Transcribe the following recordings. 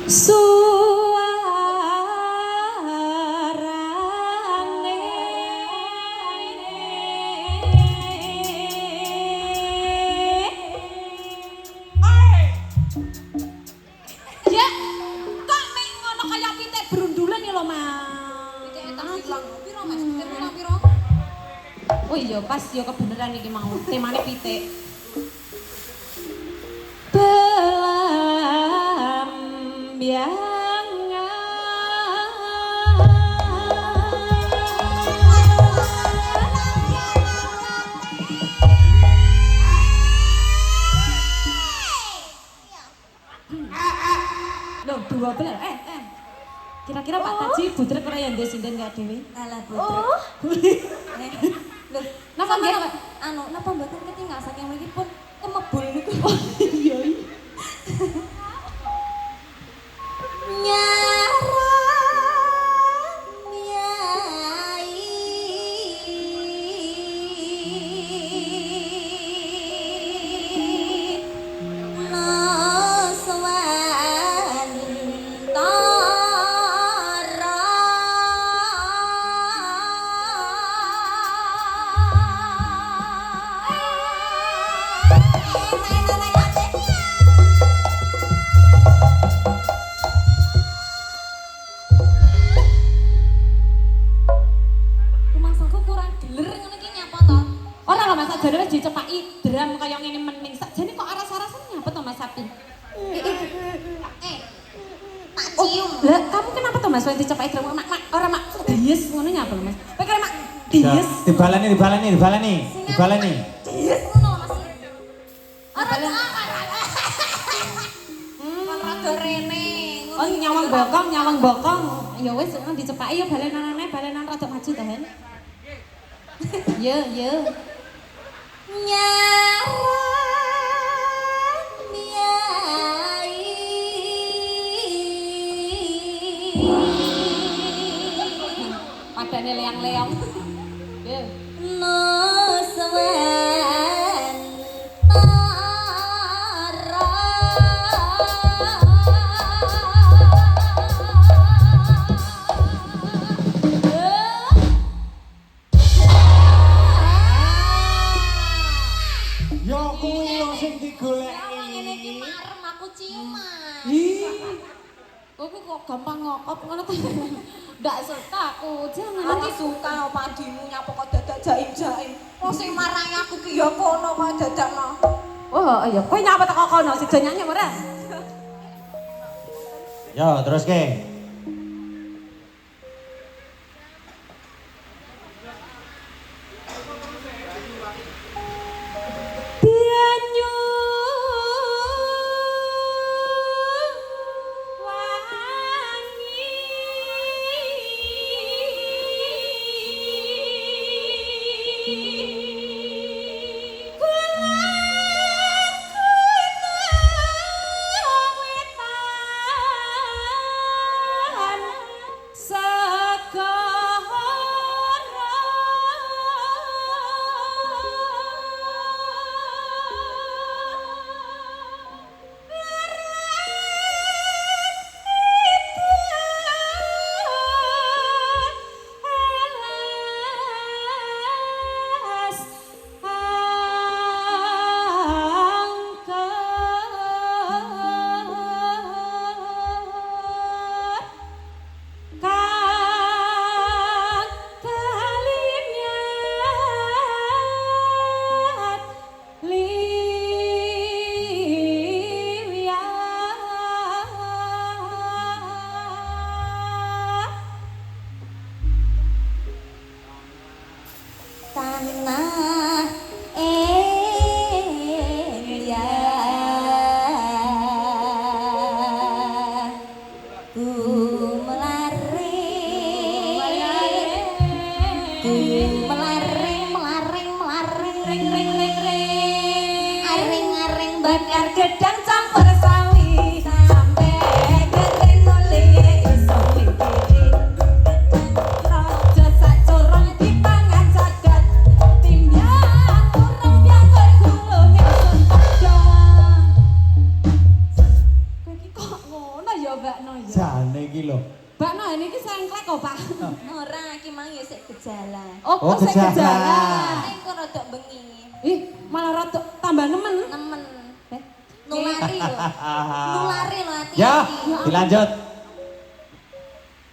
Oh iya pas yo kebeneran iki mau temane pitik. Loh, 12. Kira-kira Pak Taji butrek ora ya ndek sinden gak dhewe? Alah butrek. Loh, napa nggih? Napa mboten ketinggal saking mriki pun kemebul niku. Oh iya. Jare wis dicepaki dram kaya ngene mening. Sakjane kok aras-arasan nyapa to Mas Sapi? Tak cium. Lah, kamu kenapa to Mas wis dicepaki dram mak ora mak dies ngono nyapa lho Mas? Kowe kare mak dies. Dibaleni. Dies ngono Mas. Ora rada rene. Oh, nyawang bokong. Ya wis dicepaki ya balenanane balenan rada maju to, Hen. Yo. Padane leang-leong. Yo. Yo kuwi yo sing digoleki. Ngene iki marem aku ciuman. Kowe kok gampang ngokop ngono to. Ndak suka aku. Jangan Aku suka padimu nyapa kok dadak jaim-jaim. Wong sing marahi aku ki ya kono kok dadakno. Oh iya, kowe nyapa teko kono sida nyanyi ora? Yo terus ke. Oh, sing kejaran. Ning kok rada bengi. Ih, malah rada tambah nemen. Nemen. Eh, Nulari lho. Nulari lho hati-hati. Ya, dilanjut.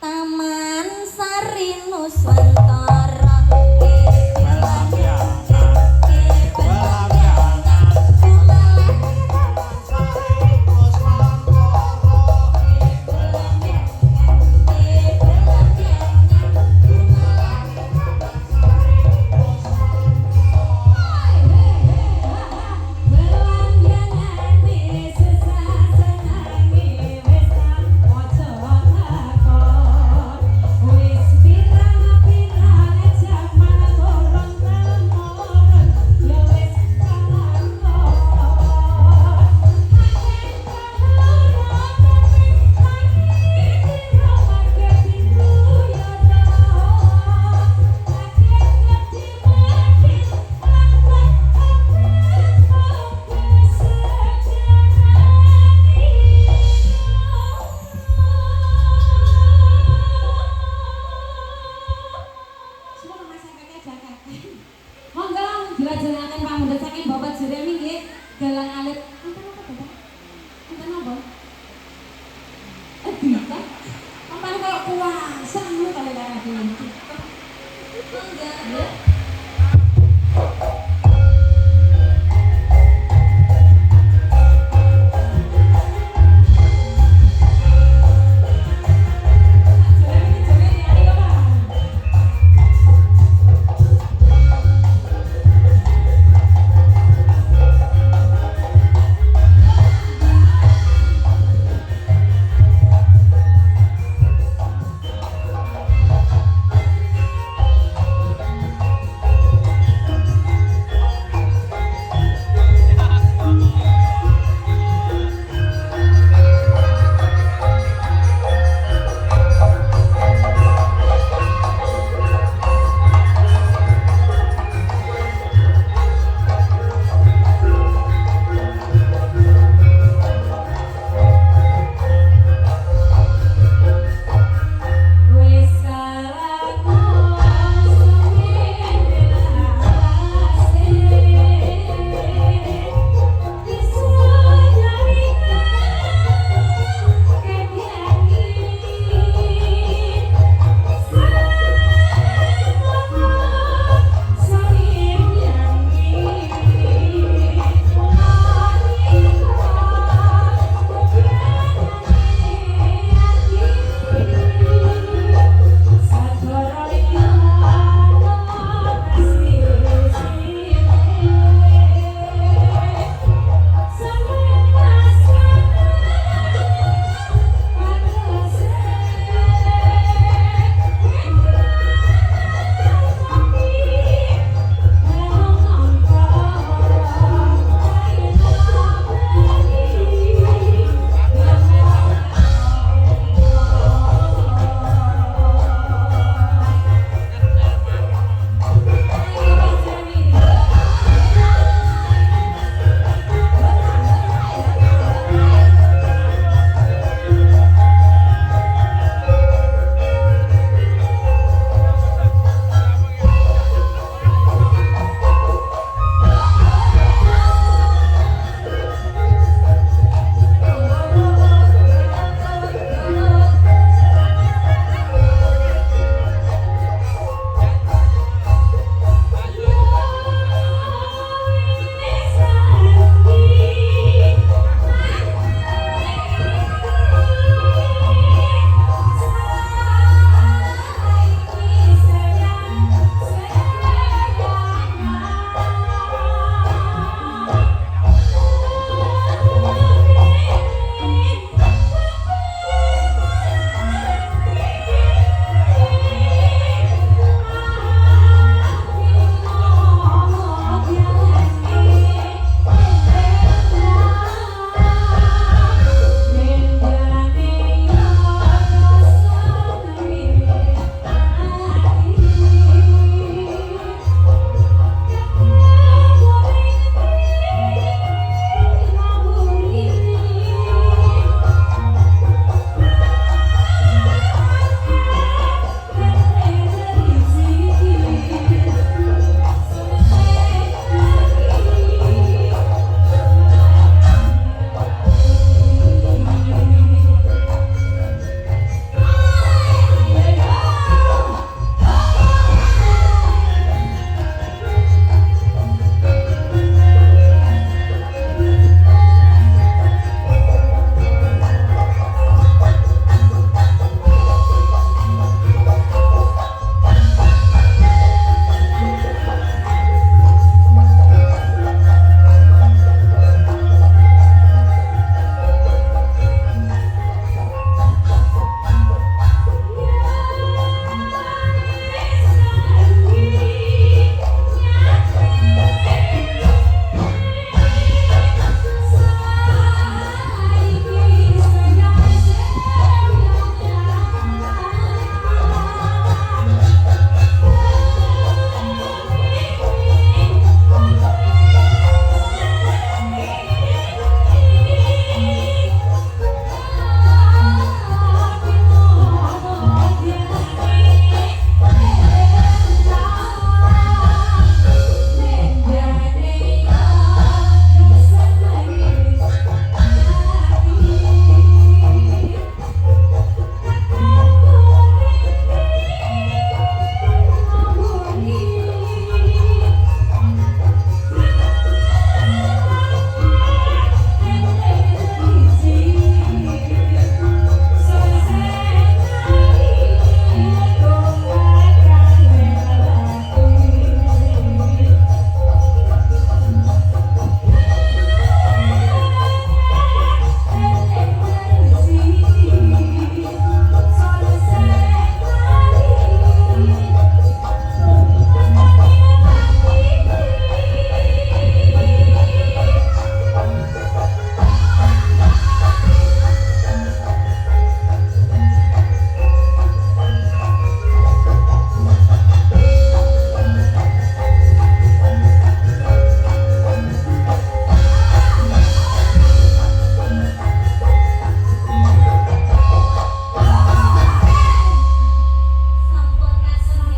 Taman Sari Nuswantara. Monggo jelajahaken pamundhut saking Bapak Jeremy nggih dalang alit